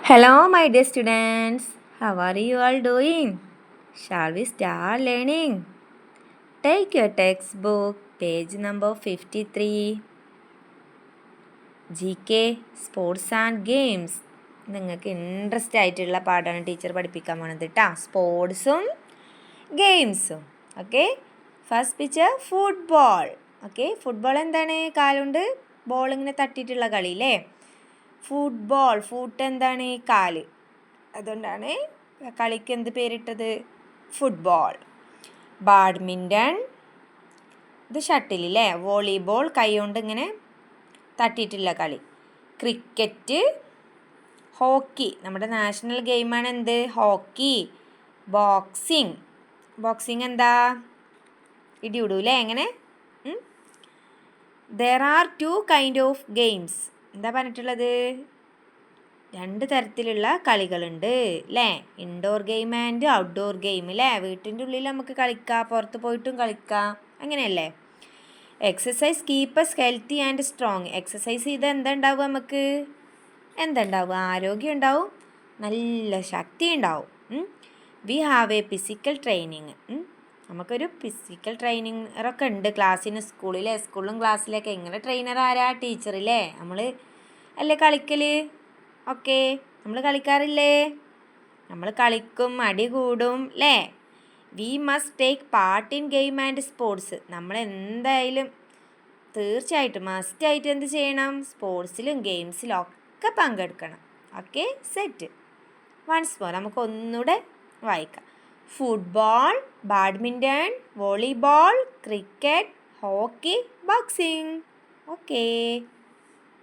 Hello, my dear students. How are you all doing? Shall we start learning? Take your textbook, page number 53. GK, Sports and Games. നിങ്ങൾക്ക് interest ആയിട്ടുള്ള പാഠമാണ് teacher പഠിപ്പിക്കാൻ പോണത് കേട്ടോ. സ്പോർട്സും ഗെയിംസും. Okay, first picture football. Okay, football എന്താണ്? കാലുകൊണ്ട് ball ഇങ്ങനെ തട്ടിയിട്ടുള്ള കളി അല്ലേ? ഫുട്ബോൾ, ഫുട്ട് എന്താണ്? കാല്. അതുകൊണ്ടാണ് കളിക്ക് എന്ത് പേരിട്ടത്? ഫുട്ബോൾ. ബാഡ്മിൻ്റൺ, ഇത് ഷട്ടിൽ അല്ലേ? വോളിബോൾ, കൈ കൊണ്ട് ഇങ്ങനെ തട്ടിയിട്ടുള്ള കളി. ക്രിക്കറ്റ്, ഹോക്കി, നമ്മുടെ നാഷണൽ ഗെയിമാണ് എന്ത്? ഹോക്കി. ബോക്സിങ്, ബോക്സിങ് എന്താ? ഇടിവിടൂല്ലേ എങ്ങനെ? There are 2 kind of games. എന്താ പറഞ്ഞിട്ടുള്ളത്? 2 തരത്തിലുള്ള കളികളുണ്ട് അല്ലേ? Indoor game and outdoor game അല്ലേ? വീട്ടിൻ്റെ ഉള്ളിൽ നമുക്ക് കളിക്കാം, പുറത്ത് പോയിട്ടും കളിക്കാം, അങ്ങനെയല്ലേ? Exercise keep us healthy and strong. Exercise ചെയ്താൽ എന്താ ഉണ്ടാവുക? നമുക്ക് എന്താ ഉണ്ടാവുക? ആരോഗ്യം ഉണ്ടാവും, നല്ല ശക്തി ഉണ്ടാവും. We have A physical training. നമുക്കൊരു ഫിസിക്കൽ ട്രെയിനറൊക്കെ ഉണ്ട് ക്ലാസ്സിന്, സ്കൂളിലും ക്ലാസ്സിലൊക്കെ. എങ്ങനെ ട്രെയിനർ ആരാ? ടീച്ചറില്ലേ? നമ്മൾ അല്ലേ കളിക്കൽ? ഓക്കെ, നമ്മൾ കളിക്കാറില്ലേ? നമ്മൾ കളിക്കും, അടി കൂടും അല്ലേ? We must take part in game and sports. നമ്മൾ എന്തായാലും തീർച്ചയായിട്ടും മസ്റ്റായിട്ട് എന്ത് ചെയ്യണം? സ്പോർട്സിലും ഗെയിംസിലും ഒക്കെ പങ്കെടുക്കണം. Okay, set. വൺസ് മോർ, നമുക്ക് ഒന്നുകൂടെ വായിക്കാം. Football, badminton, volleyball, cricket, hockey, boxing. Okay.